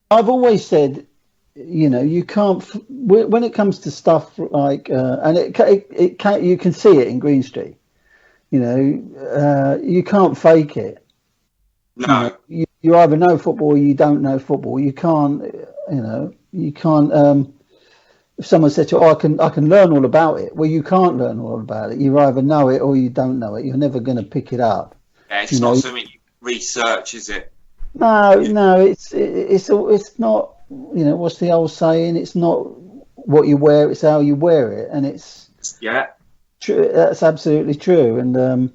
I've always said, you can't when it comes to stuff like, and it can you can see it in Green Street. You can't fake it. No. You either know football or you don't know football. You can't, you can't. If someone said to you, "Oh, I can learn all about it," well, you can't learn all about it. You either know it or you don't know it. You're never going to pick it up. Yeah, You it's not know, something you research, is it? no, You, no, it's not. What's the old saying? It's not what you wear; it's how you wear it, and it's yeah. true. That's absolutely true. And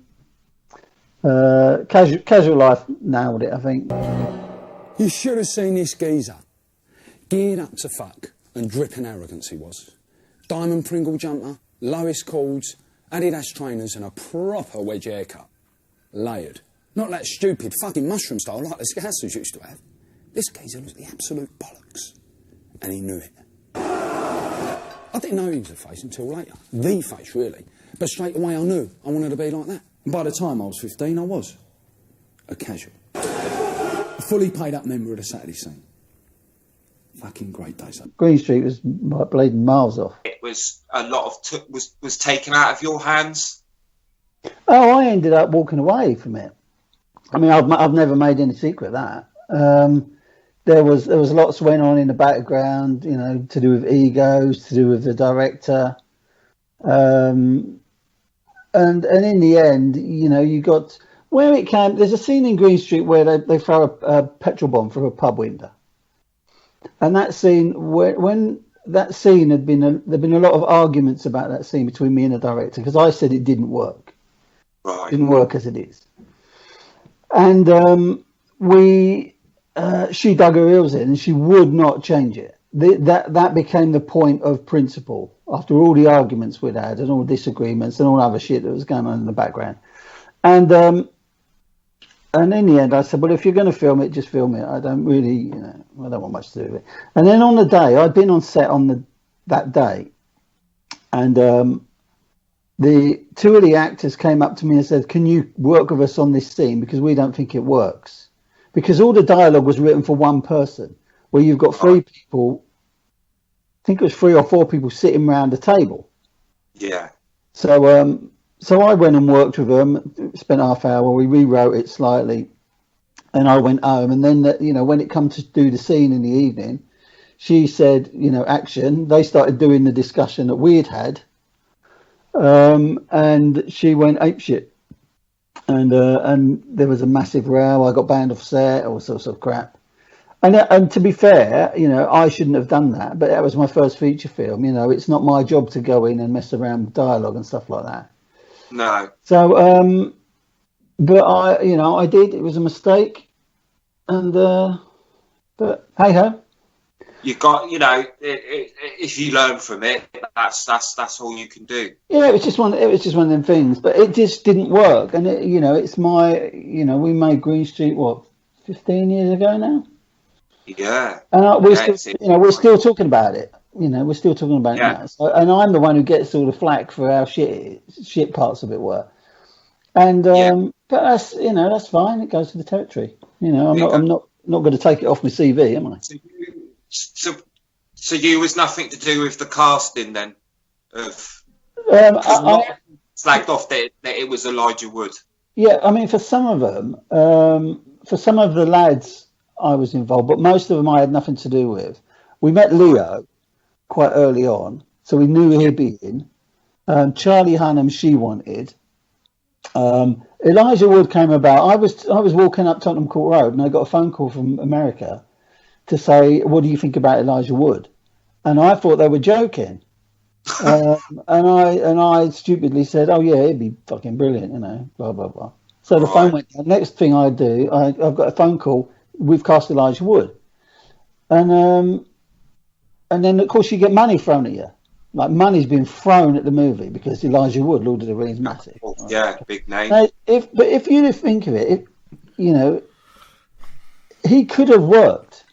casual life nailed it, I think. You should have seen this geezer. Geared up to fuck and dripping arrogance he was. Diamond Pringle jumper, lowest chords, Adidas trainers and a proper wedge haircut. Layered. Not that stupid fucking mushroom style like the Scousers used to have. This geezer was the absolute bollocks. And he knew it. I didn't know he was a face until later. The face, really. But straight away I knew I wanted to be like that. And by the time I was 15, I was. A casual. A fully paid up member of the Saturday scene. Fucking great days. Green Street was like bleeding miles off. It was a lot of was taken out of your hands. Oh, I ended up walking away from it. I mean, I've never made any secret of that. There was lots went on in the background, to do with egos, to do with the director, and in the end, you got where it came. There's a scene in Green Street where they throw a petrol bomb through a pub window, and that scene when that scene there'd been a lot of arguments about that scene between me and the director because I said it didn't work, Right. didn't work as it is, and she dug her heels in and she would not change it. That became the point of principle after all the arguments we'd had and all disagreements and all other shit that was going on in the background. And in the end, I said, well, if you're going to film it, just film it. I don't really, I don't want much to do with it. And then on the day, I'd been on set that day, and the two of the actors came up to me and said, can you work with us on this scene because we don't think it works. Because all the dialogue was written for one person, where you've got three people, I think it was 3 or 4 people sitting around the table. Yeah. So I went and worked with them, spent half hour, we rewrote it slightly, and I went home. And then, when it come to do the scene in the evening, she said, action. They started doing the discussion that we had, and she went apeshit. And there was a massive row. I got banned off set, all sorts of crap. And to be fair, I shouldn't have done that. But that was my first feature film. It's not my job to go in and mess around with dialogue and stuff like that. No. So, but I did. It was a mistake. And but hey ho. You got, if you learn from it, that's all you can do. Yeah, it was just one of them things, but it just didn't work. And it's my, we made Green Street 15 years ago now. Yeah. And we're still talking about it. We're still talking about it now. So, and I'm the one who gets all the flack for how shit parts of it were. And but that's fine. It goes to the territory. I'm not going to take it off my CV, am I? So you was nothing to do with the casting then? I flagged off that it was Elijah Wood. Yeah, I mean, for some of them, for some of the lads, I was involved, but most of them I had nothing to do with. We met Leo quite early on, so we knew he'd be in. Charlie Hunnam, she wanted. Elijah Wood came about. I was walking up Tottenham Court Road, and I got a phone call from America to say, "What do you think about Elijah Wood?" And I thought they were joking. And I stupidly said, "Oh yeah, it'd be fucking brilliant, blah blah blah." So the phone went down. Next thing I do, I've got a phone call. We've cast Elijah Wood, and then of course you get money thrown at you. Like money's been thrown at the movie because Elijah Wood, Lord of the Rings, massive. Yeah, big name. Now, if you think of it, he could have worked.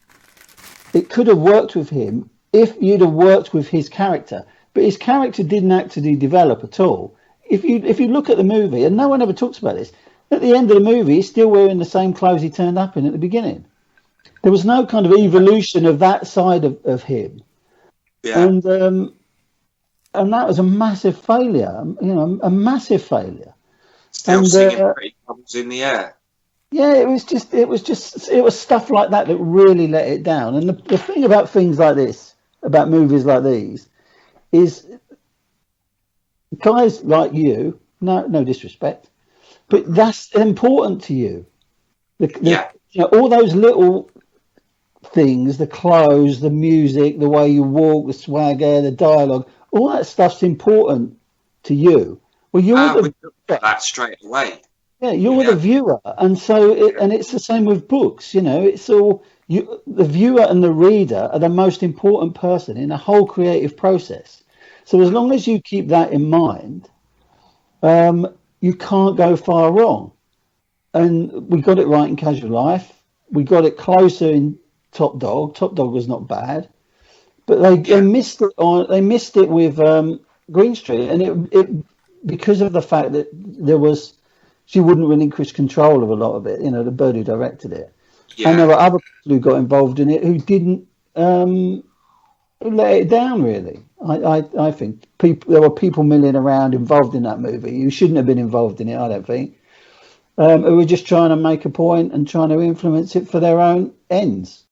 It could have worked with him if you'd have worked with his character. But his character didn't actually develop at all. If you look at the movie, and no one ever talks about this, at the end of the movie, he's still wearing the same clothes he turned up in at the beginning. There was no kind of evolution of that side of him, Yeah. And that was a massive failure. You know, a massive failure. Still And singing Pretty Bubbles in the Air. yeah, it was stuff like that that really let it down. And the thing about things like this, about movies like these, is guys like you, no disrespect, but that's important to you. Yeah. You know, all those little things, the clothes, the music, the way you walk, the swagger, the dialogue, all that stuff's important to you. Well, you're We looked at that straight away. yeah, you're the viewer, and so it's the same with books. You know, it's all the viewer and the reader are the most important person in the whole creative process. So as long as you keep that in mind, you can't go far wrong. And we got it right in Casual Life. We got it closer in Top Dog. Top Dog was not bad, but they missed it on. They missed it with Green Street, and it because of the fact that she wouldn't relinquish control of a lot of it. You know, the bird who directed it, and there were other people who got involved in it who didn't who let it down. Really, I think there were people milling around involved in that movie who shouldn't have been involved in it. I don't think. Who were just trying to make a point and trying to influence it for their own ends.